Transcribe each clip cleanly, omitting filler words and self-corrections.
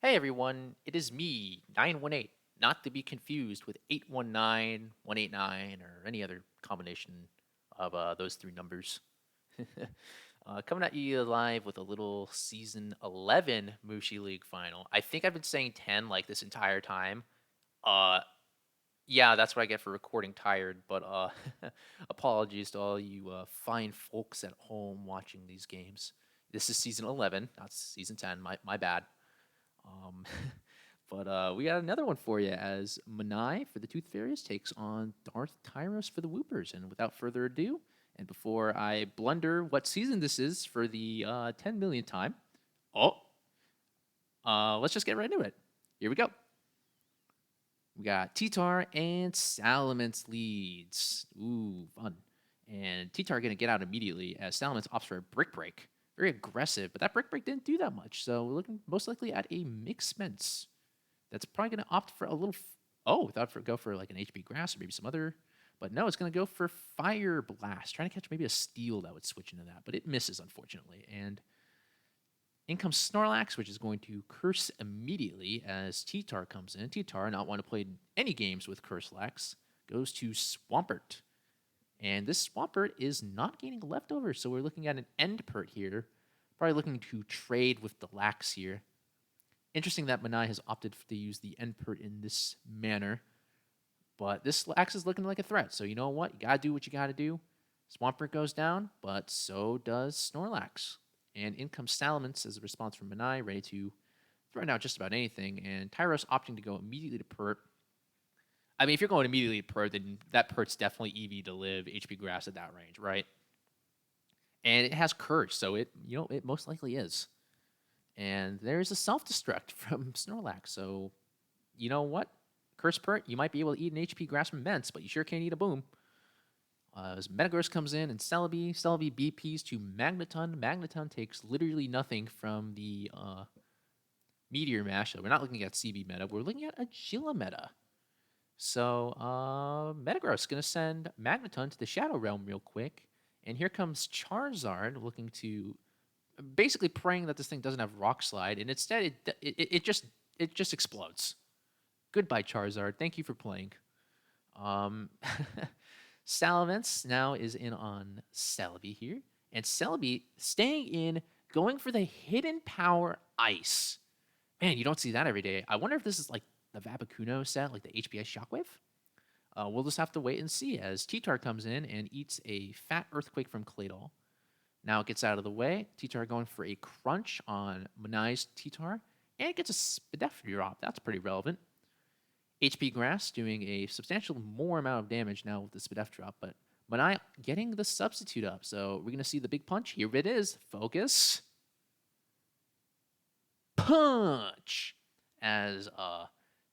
Hey everyone, it is me, 918, not to be confused with 819, 189, or any other combination of those three numbers. Coming at you live with a little season 11 Mushi League final. I think I've been saying 10 like this entire time. Uh, yeah, that's what I get for recording tired, but apologies to all you fine folks at home watching these games. This is season 11, not season 10, my bad. Um, but we got another one for you as Monai for the Tooth Fairies takes on Darth Tyros for the Whoopers. And without further ado, and before I blunder what season this is for the 10 million time, oh, let's just get right into it. Here we go. We got T-Tar and Salamence leads. Ooh, fun. And T-Tar going to get out immediately as Salamence opts for a Brick Break. Very aggressive, but that Brick Break didn't do that much. So we're looking most likely at a Mixments. That's probably going to opt for a little. Thought for go for like an HP Grass or maybe some other. But no, it's going to go for Fire Blast. Trying to catch maybe a Steel that would switch into that, but it misses, unfortunately. And in comes Snorlax, which is going to Curse immediately as T-Tar comes in. T-Tar, not want to play any games with Curselax, goes to Swampert. And this Swampert is not gaining leftovers, so we're looking at an Endpert here. Probably looking to trade with the Lax here. Interesting that Monai has opted to use the Endpert in this manner. But this Lax is looking like a threat, so you know what? You gotta do what you gotta do. Swampert goes down, but so does Snorlax. And in comes Salamence as a response from Monai, ready to throw out just about anything. And Tyros opting to go immediately to Pert. I mean, if you're going immediately to Pert, then that Pert's definitely EV to live HP Grass at that range, right? And it has Curse, so it most likely is. And there's a self-destruct from Snorlax, so you know what? Curse Pert, you might be able to eat an HP Grass from Ments, but you sure can't eat a Boom. As Metagross comes in and Celebi BPs to Magneton. Magneton takes literally nothing from the Meteor Mash. So we're not looking at CB meta, we're looking at Agila meta. So Metagross is going to send Magneton to the Shadow Realm real quick. And here comes Charizard looking to basically praying that this thing doesn't have Rock Slide, and instead it just explodes. Goodbye, Charizard. Thank you for playing. Um, Salamence now is in on Celebi here, and Celebi staying in, going for the Hidden Power Ice. Man, you don't see that every day. I wonder if this is like the Vabakuno set, like the HPI Shockwave. We'll just have to wait and see as T-Tar comes in and eats a fat Earthquake from Claydol. Now it gets out of the way. T-Tar going for a crunch on Monai's T-Tar, and it gets a Spadef drop. That's pretty relevant. HP Grass doing a substantial more amount of damage now with the Spadef drop, but Monai getting the substitute up. So we're going to see the big punch. Here it is. Focus. Punch! As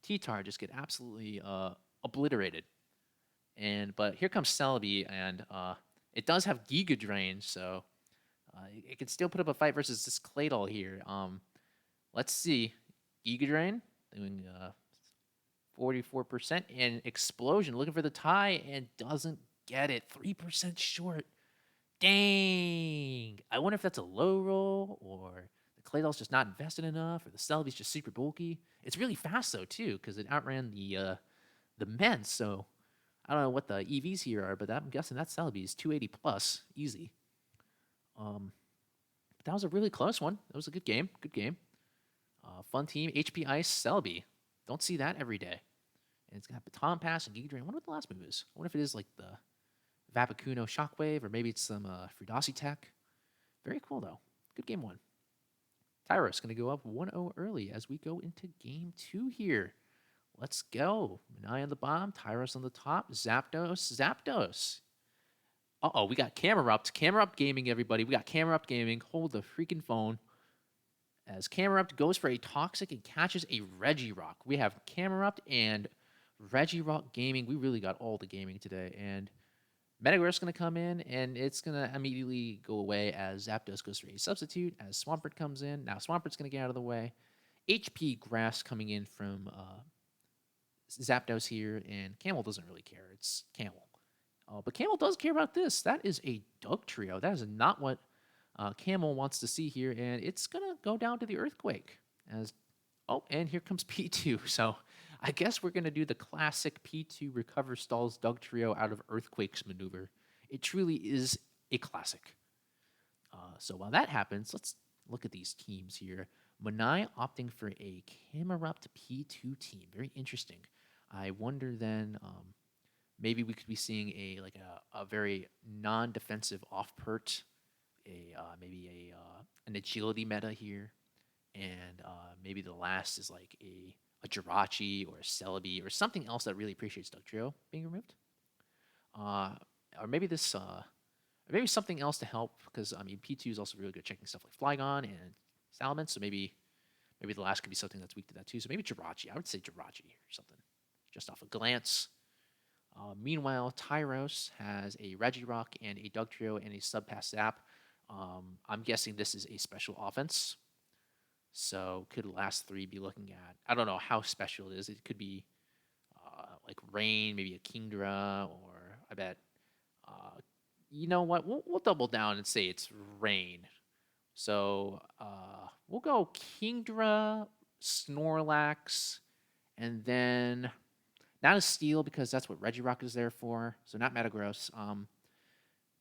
T-Tar just get absolutely obliterated. But here comes Celebi, and it does have Giga Drain, so it can still put up a fight versus this Claydol here. Let's see. Giga Drain doing 44%, and Explosion looking for the tie and doesn't get it. 3% short. Dang. I wonder if that's a low roll or the Claydol's just not invested enough or the Celebi's just super bulky. It's really fast though too because it outran the men. So I don't know what the EVs here are, but I'm guessing that Celebi is 280 plus easy. But that was a really close one. That was a good game. Good game. Fun team. HP Ice Celebi. Don't see that every day. And it's got Baton Pass and Giga Drain. I wonder what the last move is. I wonder if it is like the Vabakuno Shockwave, or maybe it's some Fridasi Tech. Very cool, though. Good game one. Tyros going to go up 1-0 early as we go into game two here. Let's go. Monai on the bottom, Tyros on the top, Zapdos. Uh-oh, we got Camera Up. Camera Up Gaming, everybody. We got Camera Up Gaming. Hold the freaking phone. As Camera Up goes for a Toxic and catches a Regirock. We have Camera Up and Regirock Gaming. We really got all the gaming today. And Metagross is going to come in, and it's going to immediately go away as Zapdos goes for a substitute, as Swampert comes in. Now Swampert's going to get out of the way. HP Grass coming in from Zapdos here, and Camel doesn't really care. It's Camel. But Camel does care about this. That is a Dugtrio. That is not what Camel wants to see here, and it's going to go down to the Earthquake as Oh, and here comes P2. So I guess we're going to do the classic P2 recover stalls Dugtrio out of Earthquakes maneuver. It truly is a classic. So while that happens, let's look at these teams here. Monai opting for a Camerupt P2 team. Very interesting. I wonder then, maybe we could be seeing a very non-defensive off-pert, maybe an agility meta here, and maybe the last is like a Jirachi or a Celebi or something else that really appreciates Dugtrio being removed. Uh, or maybe this, or maybe something else to help, because I mean P2 is also really good at checking stuff like Flygon and Salamence, so maybe the last could be something that's weak to that too. So maybe Jirachi. I would say Jirachi or something, just off a glance. Meanwhile, Tyros has a Regirock and a Dugtrio and a Subpass Zap. I'm guessing this is a special offense. So could last three be looking at, I don't know how special it is. It could be like Rain, maybe a Kingdra, or I bet, you know what? We'll double down and say it's Rain. So we'll go Kingdra, Snorlax, and then not a Steel because that's what Regirock is there for. So not Metagross.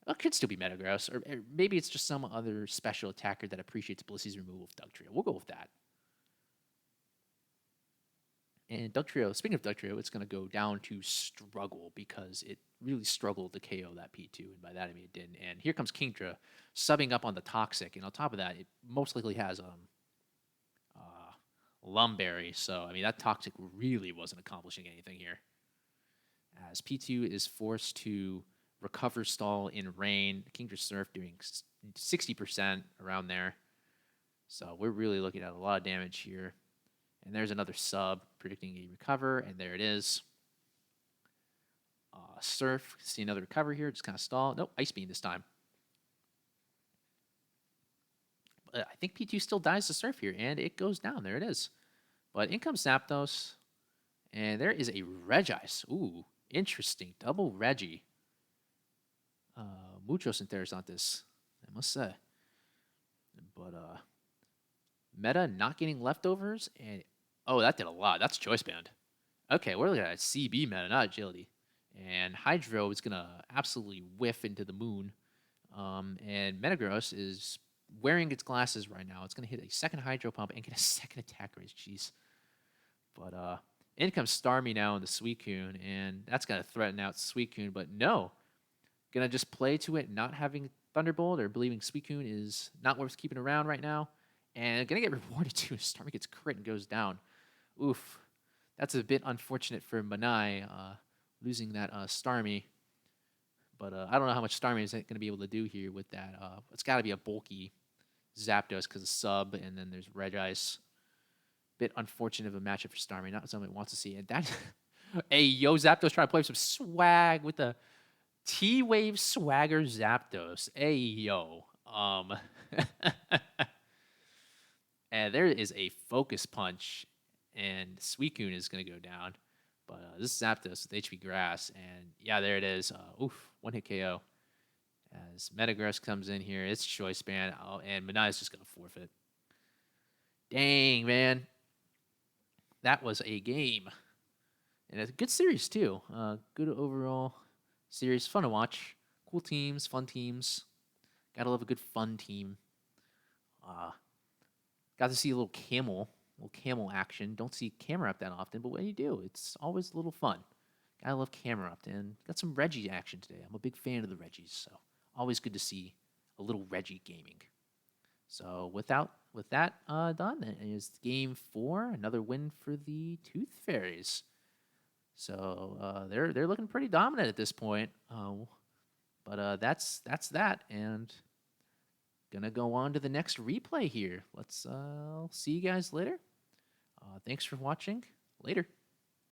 It could still be Metagross, or maybe it's just some other special attacker that appreciates Blissey's removal of Dugtrio. We'll go with that. And Dugtrio, speaking of Dugtrio, it's going to go down to struggle because it really struggled to KO that P2, and by that I mean it didn't. And here comes Kingdra subbing up on the Toxic, and on top of that, it most likely has Lumberry. So, I mean, that Toxic really wasn't accomplishing anything here. As P2 is forced to recover stall in Rain, Kingdra Surf doing 60% around there. So we're really looking at a lot of damage here. And there's another sub predicting a recover, and there it is. Surf, see another recover here, just kind of stall. Nope, Ice Beam this time. But I think P2 still dies to Surf here, and it goes down. There it is. But in comes Zapdos, and there is a Regice. Ooh, interesting. Double Regi. Muchos Interesantes, I must say. But Meta not getting leftovers, and oh, that did a lot. That's Choice Band. Okay, we're looking at a CB meta, not Agility. And Hydro is gonna absolutely whiff into the moon. And Metagross is wearing its glasses right now. It's gonna hit a second Hydro Pump and get a second attack raise. Jeez. But in comes Starmie now in the Suicune, and that's gonna threaten out Suicune. But no, gonna just play to it, not having Thunderbolt or believing Suicune is not worth keeping around right now. And gonna get rewarded too. Starmie gets crit and goes down. Oof. That's a bit unfortunate for Monai, losing that Starmie. But I don't know how much Starmie is going to be able to do here with that. It's got to be a bulky Zapdos because of sub, and then there's Regice. Bit unfortunate of a matchup for Starmie. Not something wants to see. And that, hey, yo, Zapdos trying to play some swag with the T-Wave Swagger Zapdos. Hey, yo. And there is a Focus Punch, and Suicune is going to go down. But this is Zapdos with HP Grass, and yeah, there it is. Oof, one-hit KO. As Metagross comes in here, it's Choice Band, and Monai is just going to forfeit. Dang, man. That was a game. And it's a good series, too. Good overall series. Fun to watch. Cool teams, fun teams. Gotta love a good fun team. Got to see a little camel action. Don't see Camerupt that often, but when you do, it's always a little fun. Gotta love Camerupt, and got some Reggie action today. I'm a big fan of the Reggies, so always good to see a little Reggie gaming. So with that done, that is game 4. Another win for the Tooth Fairies. So they're looking pretty dominant at this point. But that's that, and gonna go on to the next replay here. Let's see you guys later. Thanks for watching. Later.